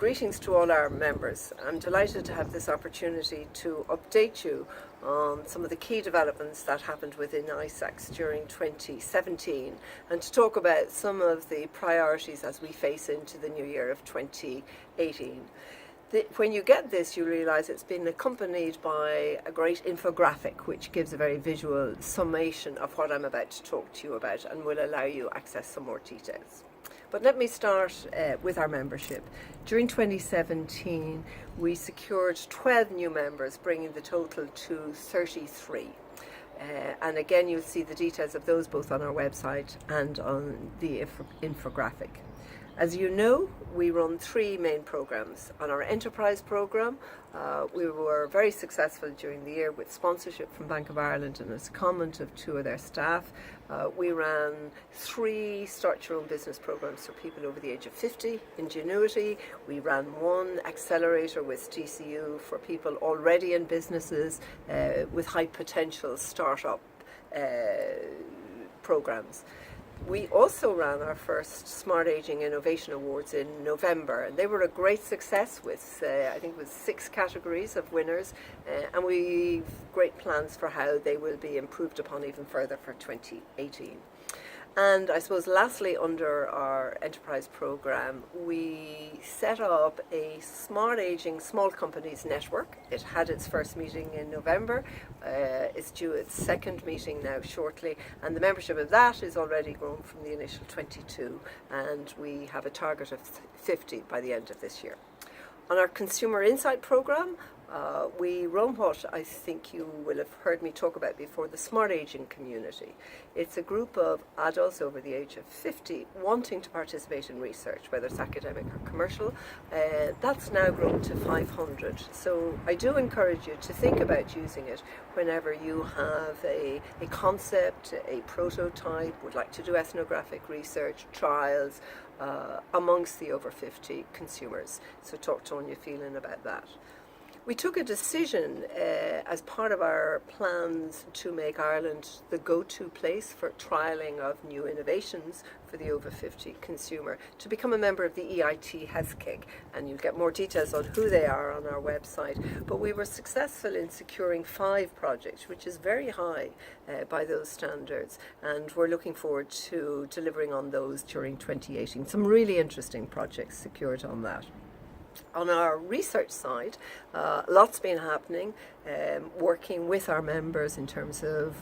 Greetings to all our members. I'm delighted to have this opportunity to update you on some of the key developments that happened within ISAX during 2017 and to talk about some of the priorities as we face into the new year of 2018. When you get this, you realise it's been accompanied by a great infographic which gives a very visual summation of what I'm about to talk to you about and will allow you access some more details. But let me start with our membership. During 2017, we secured 12 new members, bringing the total to 33. And again, you'll see the details of those both on our website and on the infographic. As you know, we run three main programs. On our enterprise program, we were very successful during the year with sponsorship from Bank of Ireland and as a comment of two of their staff. We ran three Start Your Own Business programs for people over the age of 50, Ingenuity. We ran one accelerator with TCU for people already in businesses with high potential startup programs. We also ran our first Smart Aging Innovation Awards in November, and they were a great success with, I think it was 6 categories of winners, and we've great plans for how they will be improved upon even further for 2018. And I suppose lastly, under our enterprise program, we set up a Smart Aging Small Companies Network. It had its first meeting in November. It's due its second meeting now shortly, and the membership of that is already grown from the initial 22, and we have a target of 50 by the end of this year. On our Consumer Insight program, we run what I think you will have heard me talk about before, the Smart Aging Community. It's a group of adults over the age of 50 wanting to participate in research, whether it's academic or commercial. That's now grown to 500. So I do encourage you to think about using it whenever you have a concept, a prototype, would like to do ethnographic research, trials, amongst the over 50 consumers. So talk to Anya Phelan about that. We took a decision as part of our plans to make Ireland the go-to place for trialling of new innovations for the over 50 consumer to become a member of the EIT HealthKig, and you'll get more details on who they are on our website. But we were successful in securing 5 projects, which is very high by those standards, and we're looking forward to delivering on those during 2018. Some really interesting projects secured on that. On our research side, lots been happening, working with our members in terms of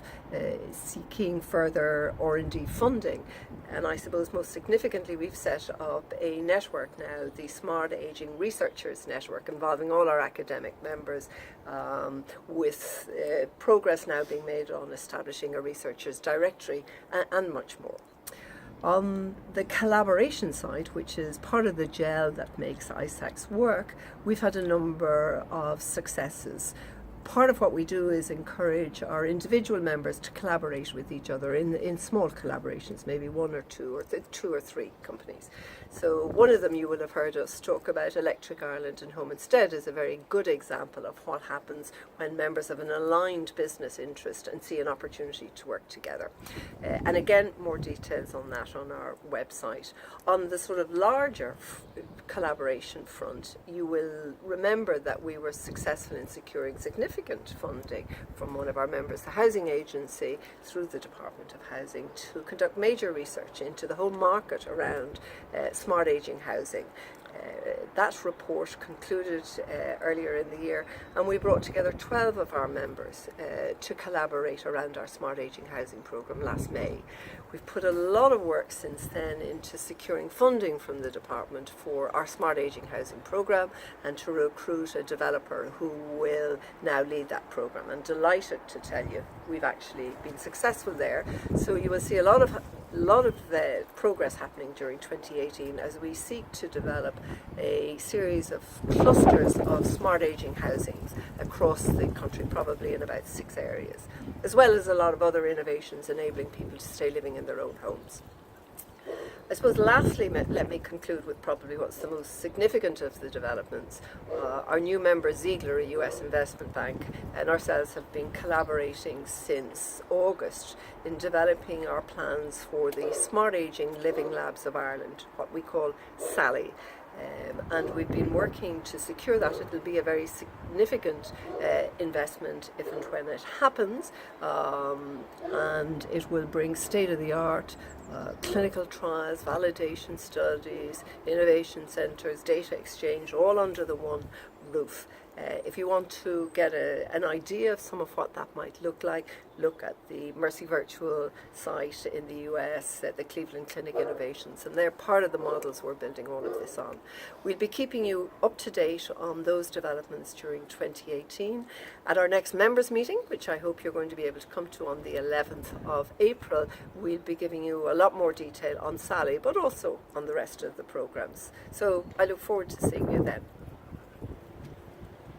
seeking further R&D funding. And I suppose most significantly, we've set up a network now, the Smart Aging Researchers Network, involving all our academic members, with progress now being made on establishing a researchers directory and much more. On the collaboration side, which is part of the gel that makes ISAX work, we've had a number of successes. Part of what we do is encourage our individual members to collaborate with each other in small collaborations, maybe 1 or 2 or 2 or 3 companies. So one of them you will have heard us talk about, Electric Ireland and Home Instead, is a very good example of what happens when members have an aligned business interest and see an opportunity to work together. And again, more details on that on our website. On the sort of larger collaboration front, you will remember that we were successful in securing significant funding from one of our members, the Housing Agency, through the Department of Housing, to conduct major research into the whole market around smart aging housing. That report concluded earlier in the year, and we brought together 12 of our members to collaborate around our Smart Aging Housing programme last May. We've put a lot of work since then into securing funding from the department for our Smart Aging Housing programme and to recruit a developer who will now lead that programme. I'm delighted to tell you we've actually been successful there. So you will see a lot of progress happening during 2018 as we seek to develop a series of clusters of smart aging housings across the country, probably in about 6 areas, as well as a lot of other innovations enabling people to stay living in their own homes. I suppose lastly, let me conclude with probably what's the most significant of the developments. Our new member Ziegler, a US investment bank, and ourselves have been collaborating since August in developing our plans for the Smart Aging Living Labs of Ireland, what we call SALI. And we've been working to secure that. It'll be a very significant investment if and when it happens, and it will bring state-of-the-art clinical trials, validation studies, innovation centres, data exchange, all under the one roof. If you want to get an idea of some of what that might look like, look at the Mercy Virtual site in the US, the Cleveland Clinic Innovations, and they're part of the models we're building all of this on. We'll be keeping you up to date on those developments during 2018. At our next members meeting, which I hope you're going to be able to come to on the 11th of April, we'll be giving you a lot more detail on SALI, but also on the rest of the programs. So I look forward to seeing you then.